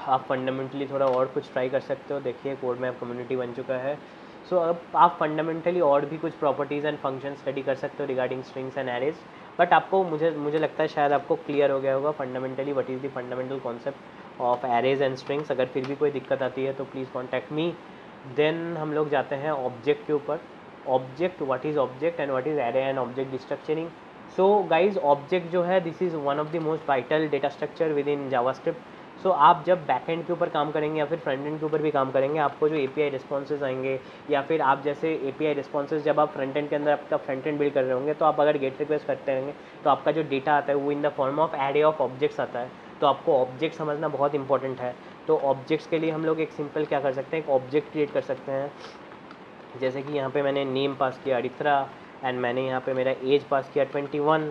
आप फंडामेंटली थोड़ा और कुछ ट्राई कर सकते हो। देखिए कोड मैप कम्युनिटी बन चुका है। सो अब आप फंडामेंटली और भी कुछ प्रॉपर्टीज़ एंड फंक्शन स्टडी कर सकते हो regarding strings and arrays, but आपको मुझे लगता है शायद आपको क्लियर हो गया होगा fundamentally what is the fundamental concept of arrays and strings. अगर फिर भी कोई दिक्कत आती है तो प्लीज़ कॉन्टैक्ट मी। देन हम लोग जाते हैं ऑब्जेक्ट के ऊपर। Object, what is object and what is array and object structuring. So guys object जो है this is one of the most vital data structure within JavaScript. So आप जब बैकएंड के ऊपर काम करेंगे या फिर फ्रंट एंड के ऊपर भी काम करेंगे, आपको जो API रिस्पॉन्सेज आएंगे या फिर आप जैसे API रिस्पॉन्सेज जब आप फ्रंट एंड के अंदर आपका फ्रंट एंड बिल्ड कर रहे होंगे, तो आप अगर गेट रिक्वेस्ट करते रहेंगे तो आपका जो डेटा आता है वो in the form of array of objects आता है। तो आपको ऑब्जेक्ट समझना बहुत इंपॉर्टेंट है। तो ऑब्जेक्ट्स के लिए हम लोग एक सिंपल क्या कर सकते हैं, एक ऑब्जेक्ट क्रिएट कर सकते हैं। जैसे कि यहाँ पे मैंने नेम पास किया अरित्रा, एंड मैंने यहाँ पे मेरा एज पास किया 21,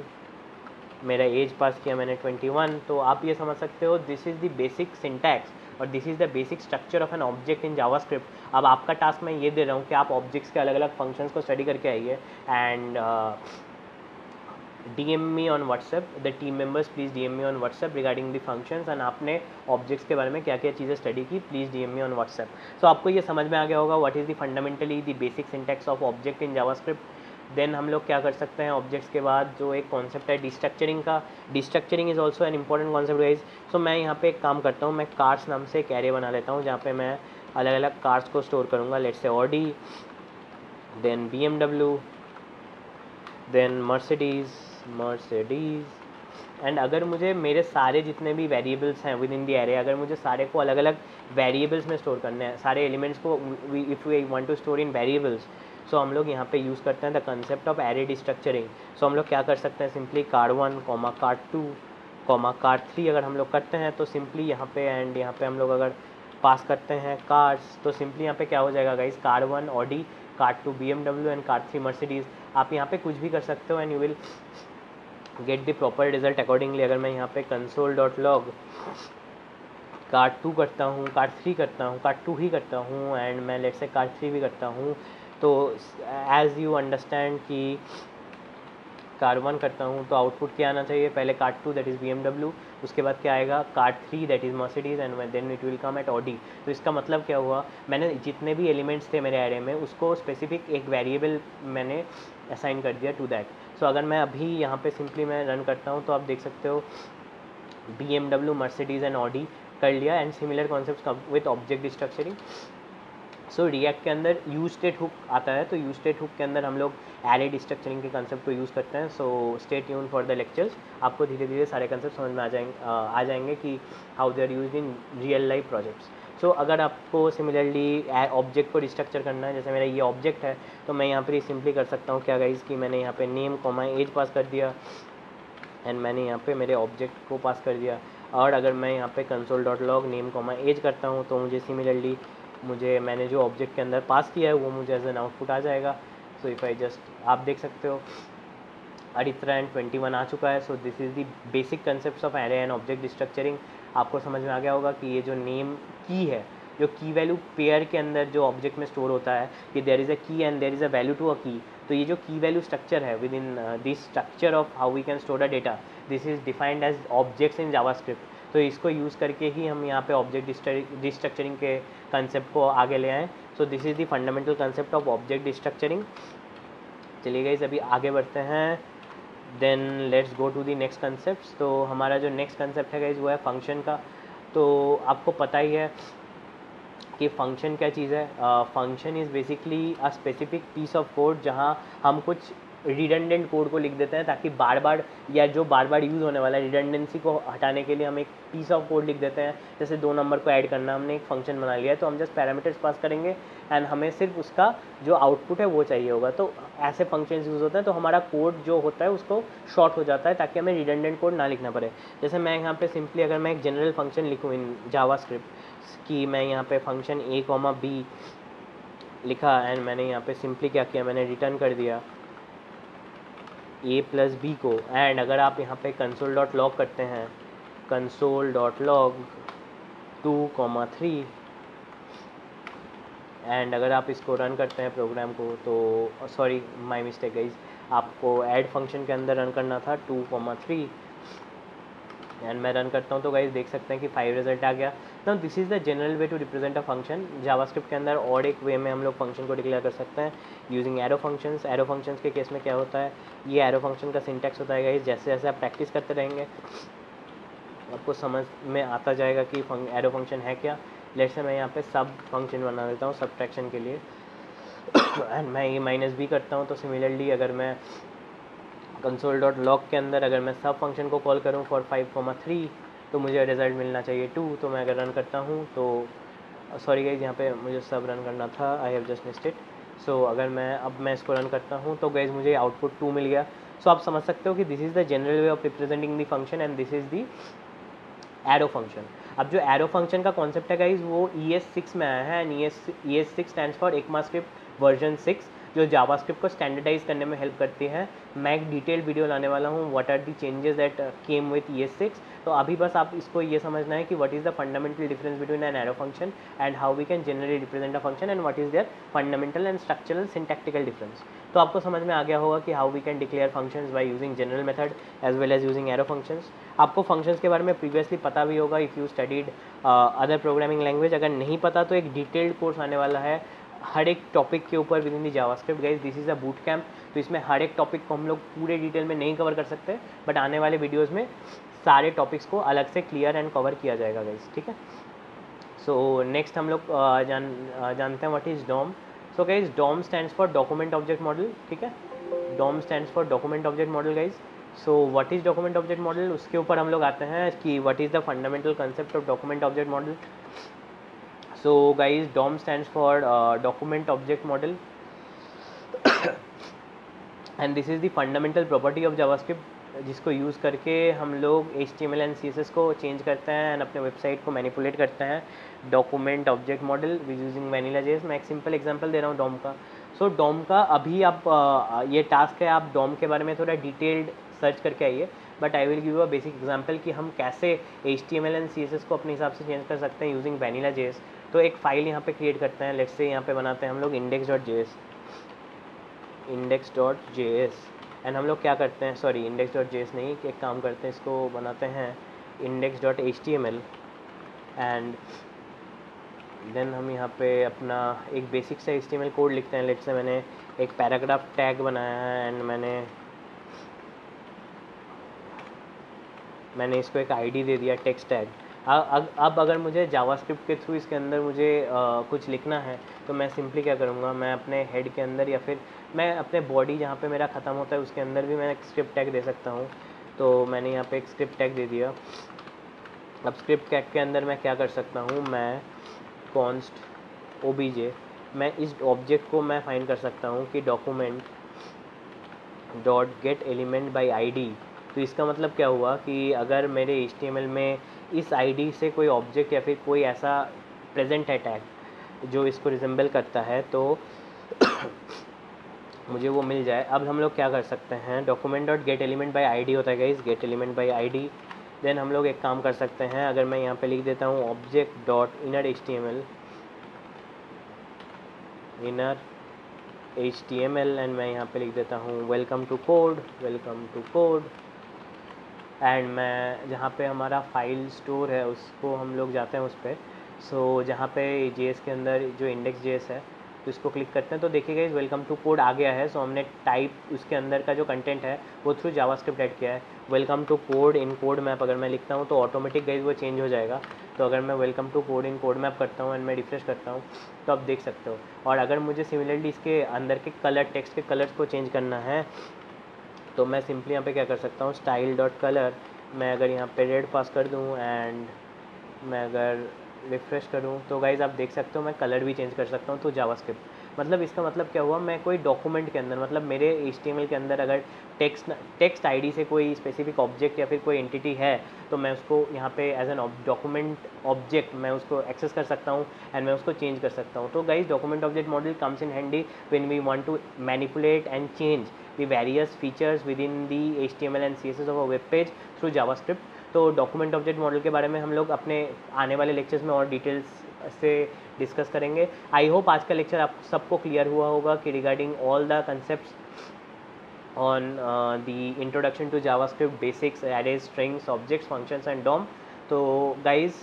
मेरा एज पास किया मैंने 21। तो आप ये समझ सकते हो this is the basic syntax और this is the basic structure of an object in JavaScript. अब आपका टास्क मैं ये दे रहा हूँ कि आप ऑब्जेक्ट्स के अलग अलग फंक्शंस को स्टडी करके आइए and DM me on WhatsApp, the team members please DM me on WhatsApp regarding the functions, and आपने ऑब्जेक्ट्स के बारे में क्या क्या चीज़ें स्टडी की, please DM me on WhatsApp। So आपको ये समझ में आ गया होगा what is the fundamentally the basic syntax of object in JavaScript. Then हम लोग क्या कर सकते हैं ऑब्जेक्ट्स के बाद, जो एक कॉन्सेप्ट है डिस्ट्रक्चरिंग का। Destructuring is also an important concept guys. So मैं यहाँ पे एक काम करता हूँ, मैं कार्स नाम से एक एरे बना लेता हूँ जहाँ पे मैं अलग अलग कार्स को स्टोर करूँगा। Let's say Audi, then BMW, then Mercedes and अगर मुझे मेरे सारे जितने भी वेरिएबल्स हैं विद इन द एरे, अगर मुझे सारे को अलग अलग वेरिएबल्स में स्टोर करने हैं, सारे एलिमेंट्स को if we want to store in variables, so हम लोग यहाँ पे यूज़ करते हैं the concept of array destructuring. So हम लोग क्या कर सकते हैं, सिंपली car1, car2, car3 अगर हम लोग करते हैं तो सिंपली यहाँ पे एंड यहाँ पे हम लोग अगर पास करते हैं कार्स, तो सिंपली यहाँ पे क्या हो जाएगा guys, car1 Audi, car2 BMW and car3 Mercedes. आप यहाँ पे कुछ भी कर सकते हो and you will get the proper result accordingly. अगर मैं यहाँ पे console.log car2 करता हूँ, car3 करता हूँ, car2 ही करता हूँ एंड मैं लेट्स से car3 भी करता हूँ, तो एज़ यू अंडरस्टैंड कि car1 करता हूँ तो आउटपुट क्या आना चाहिए, पहले car2 दैट इज़ BMW, उसके बाद क्या आएगा car3 that is Mercedes and then it will come at Audi. तो इसका मतलब क्या हुआ, मैंने जितने भी एलिमेंट्स थे मेरे एरे में उसको स्पेसिफिक एक वेरिएबल मैंने असाइन कर दिया टू दैट। सो अगर मैं अभी यहाँ पे सिंपली मैं रन करता हूँ तो आप देख सकते हो BMW, मर्सिडीज़ एंड ऑडी कर लिया and similar concept with object structuring. So react के अंदर यूज स्टेट हुक आता है, तो यूज स्टेट हुक के अंदर हम लोग एरे डिस्ट्रक्चरिंग के कंसेप्ट को यूज़ करते हैं। So stay tune for the lectures, आपको धीरे धीरे सारे कंसेप्ट समझ में आ जाएंगे कि how they are used in real life projects. So अगर आपको सिमिलरली ऑब्जेक्ट को डिस्ट्रक्चर करना है, जैसे मेरा ये ऑब्जेक्ट है, तो मैं यहाँ पर सिंपली कर सकता हूँ क्या गाइज कि मैंने यहाँ पे नेम एज पास कर दिया एंड मैंने यहाँ पे मेरे ऑब्जेक्ट को पास कर दिया। और अगर मैं यहाँ पे console.log नेम एज करता हूँ तो मुझे सिमिलरली मैंने जो ऑब्जेक्ट के अंदर पास किया है वो मुझे एज एन आउटपुट आ जाएगा। सो इफ़ आई जस्ट, आप देख सकते हो अरित्रा एंड 21 आ चुका है। So this is the basic concept of array and object structuring. आपको समझ में आ गया होगा कि ये जो नेम की है, जो की वैल्यू पेयर के अंदर जो ऑब्जेक्ट में स्टोर होता है कि there is a key and there is a value to a key, तो ये जो की वैल्यू स्ट्रक्चर है within this structure of how we can store a data, this is defined as objects in JavaScript. तो इसको use करके ही हम यहाँ पे ऑब्जेक्ट डिस्ट्रक्चरिंग के कंसेप्ट को आगे ले आएँ। So this is the fundamental concept of object destructuring. चलिए गाइस अभी आगे बढ़ते हैं, then let's go to the next concept. तो हमारा जो नेक्स्ट कंसेप्ट है गाइस वो है फंक्शन का। तो आपको पता ही है कि फंक्शन क्या चीज़ है। Function is basically a specific piece of code जहाँ हम कुछ रिडंडेंट कोड को लिख देते हैं ताकि बार बार या जो बार बार यूज़ होने वाला है रिडंडेंसी को हटाने के लिए हम एक पीस ऑफ कोड लिख देते हैं। जैसे 2 नंबर को ऐड करना, हमने एक फंक्शन बना लिया है तो हम जस्ट पैरामीटर्स पास करेंगे एंड हमें सिर्फ उसका जो आउटपुट है वो चाहिए होगा। तो ऐसे फंक्शंस यूज़ होते हैं, तो हमारा कोड जो होता है उसको शॉर्ट हो जाता है ताकि हमें रिडंडेंट कोड ना लिखना पड़े। जैसे मैं यहाँ पे सिंपली अगर मैं एक जनरल फंक्शन लिखूँ इन जावास्क्रिप्ट कि मैं यहाँ पे फंक्शन a, b लिखा एंड मैंने यहाँ पे सिंपली क्या किया, मैंने रिटर्न कर दिया a + b को। एंड अगर आप यहाँ पे console.log करते हैं, console.log 2, 3 एंड अगर आप इसको रन करते हैं प्रोग्राम को, तो सॉरी माय मिस्टेक गाइज, आपको ऐड फंक्शन के अंदर रन करना था 2, 3 एंड मैं रन करता हूँ तो गाइज देख सकते हैं कि 5 रिजल्ट आ गया। Now this is the general way to represent a function. JavaScript के अंदर और एक वे में हम लोग फंक्शन को डिक्लेयर कर सकते हैं using arrow functions. Arrow functions के केस में क्या होता है, ये एरो फंक्शन का सिंटैक्स होता है गाइज, जैसे जैसे आप प्रैक्टिस करते रहेंगे आपको समझ में आता जाएगा कि एरो फंक्शन है क्या। लेट्स से मैं यहाँ पे सब फंक्शन बना देता हूँ सब्ट्रैक्शन के लिए एंड मैं ये -b करता हूँ। तो सिमिलरली अगर मैं console.log के अंदर अगर मैं सब फंक्शन को कॉल करूँ फॉर 5, 3 तो मुझे रिजल्ट मिलना चाहिए 2। तो मैं अगर रन करता हूँ तो सॉरी गाइज यहाँ पे मुझे सब रन करना था, I have just missed it. So अगर मैं इसको रन करता हूँ तो गाइज मुझे आउटपुट 2 मिल गया। सो आप समझ सकते हो कि this is the general way of representing the function and this is the arrow function. अब जो एरो फंक्शन का कॉन्सेप्ट है गाइज वो ES6 में आया है and ES6 stands for ECMAScript version 6 जो जावास्क्रिप्ट को स्टैंडर्डाइज करने में हेल्प करती है। मैं एक डिटेल्ड वीडियो लाने वाला हूँ what are the changes that came with ES6। तो अभी बस आप इसको ये समझना है कि what is the fundamental difference between an arrow function and how we can generally represent a function and what is there fundamental and structural syntactical difference. तो आपको समझ में आ गया होगा कि how we can declare functions by using general method as well as using arrow functions. आपको functions के बारे में प्रीवियसली पता भी होगा if you studied other programming language. अगर नहीं पता तो एक डिटेल्ड कोर्स आने वाला है हर एक टॉपिक के ऊपर with in the JavaScript guys. This is a boot camp. तो इसमें हर एक टॉपिक को हम लोग पूरे डिटेल में नहीं कवर कर सकते, बट आने वाले वीडियोस में सारे टॉपिक्स को अलग से क्लियर एंड कवर किया जाएगा गाइस, ठीक है। सो नेक्स्ट हम लोग जानते हैं what is DOM. So guys DOM stands for document object model, ठीक है। DOM stands for document object model guys. So what is document object model, उसके ऊपर हम लोग आते हैं कि what is the fundamental concept of document object model. So guys, DOM stands for document object model and this is the fundamental property of JavaScript जिसको use करके हम लोग HTML एंड CSS को चेंज करते हैं एंड अपने website को manipulate करते हैं। Document object model with using vanilla JS. मैं एक सिंपल एग्जांपल दे रहा हूँ डॉम का। सो डॉम का अभी आप ये टास्क है, आप डॉम के बारे में थोड़ा डिटेल्ड सर्च करके आइए, but I will give a basic example कि हम कैसे HTML एंड CSS को अपने हिसाब से चेंज कर सकते हैं यूजिंग वैनिला जेएस। तो एक फ़ाइल यहाँ पे क्रिएट करते हैं, लेट्स से यहाँ पे बनाते हैं हम लोग index.js एंड हम लोग क्या करते हैं, सॉरी index.js नहीं, एक काम करते हैं, इसको बनाते हैं index.html एंड देन हम यहाँ पे अपना एक बेसिक सा HTML कोड लिखते हैं। लेट्स से मैंने एक पैराग्राफ टैग बनाया है एंड मैंने इसको एक ID दे दिया टेक्स्ट टैग। अब अगर मुझे जावास्क्रिप्ट के थ्रू इसके अंदर मुझे कुछ लिखना है तो मैं सिंपली क्या करूँगा, मैं अपने हेड के अंदर या फिर मैं अपने बॉडी जहाँ पे मेरा ख़त्म होता है उसके अंदर भी मैं एक स्क्रिप्ट टैग दे सकता हूँ। तो मैंने यहाँ पे एक स्क्रिप्ट टैग दे दिया। अब स्क्रिप्ट टैग के अंदर मैं क्या कर सकता हूँ, मैं कॉन्स्ट obj, मैं इस ऑब्जेक्ट को मैं फाइंड कर सकता हूँ कि document dot get element by ID। तो इसका मतलब क्या हुआ कि अगर मेरे HTML में इस ID से कोई ऑब्जेक्ट या फिर कोई ऐसा प्रेजेंट है टैग जो इसको रिजेंबल करता है तो मुझे वो मिल जाए। अब हम लोग क्या कर सकते हैं, document dot get element by ID होता है guys, get element by ID। Then हम लोग एक काम कर सकते हैं, अगर मैं यहाँ पे लिख देता हूँ object dot inner HTML and मैं यहाँ पे लिख देता हूँ वेलकम टू कोड एंड मैं जहाँ पे हमारा फाइल स्टोर है उसको हम लोग जाते हैं उस पर। सो जहाँ पे JS के अंदर जो index.js है तो इसको क्लिक करते हैं तो देखिएगा इस वेलकम टू कोड आ गया है। सो हमने टाइप उसके अंदर का जो कंटेंट है वो थ्रू जावास्क्रिप्ट ऐड किया है। Welcome to code in code map अगर मैं लिखता हूँ तो ऑटोमेटिक गाइस वो चेंज हो जाएगा। तो अगर मैं welcome to code in code map करता हूँ एंड मैं रिफ्रेश करता हूँ तो आप देख सकते हो। और अगर मुझे सिमिलरली इसके अंदर के कलर, टेक्स्ट के कलर्स को चेंज करना है तो मैं सिंपली यहाँ पे क्या कर सकता हूँ, स्टाइल डॉट कलर, मैं अगर यहाँ पे रेड पास कर दूँ एंड मैं अगर रिफ्रेश करूँ तो गाइज़ आप देख सकते हो मैं कलर भी चेंज कर सकता हूँ। तो जावास्क्रिप्ट मतलब इसका मतलब क्या हुआ, मैं कोई डॉक्यूमेंट के अंदर मतलब मेरे HTML के अंदर अगर टेक्स्ट ID से कोई स्पेसिफिक ऑब्जेक्ट या फिर कोई एंटिटी है तो मैं उसको यहाँ पे एज एन डॉक्यूमेंट ऑब्जेक्ट मैं उसको एक्सेस कर सकता हूँ एंड मैं उसको चेंज कर सकता हूँ। तो guys document object model comes in handy when we want to manipulate and change the various features within the HTML and CSS of a web page through JavaScript. तो document object model के बारे में हम लोग अपने आने वाले lectures में और डिटेल्स से डिस्कस करेंगे। आई होप आज का लेक्चर आप सबको क्लियर हुआ होगा कि regarding all the concepts on the introduction to JavaScript basics, arrays, strings, objects, functions and DOM. तो guys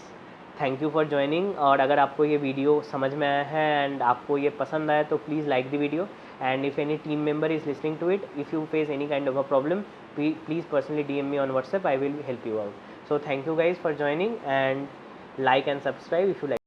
thank you for joining. और अगर आपको ये वीडियो समझ में आया है एंड आपको ये पसंद आया तो please like the video and if any team member is listening to it, if you face any kind of a problem, please personally DM me on WhatsApp, I will help you out. So thank you guys for joining and like and subscribe if you like.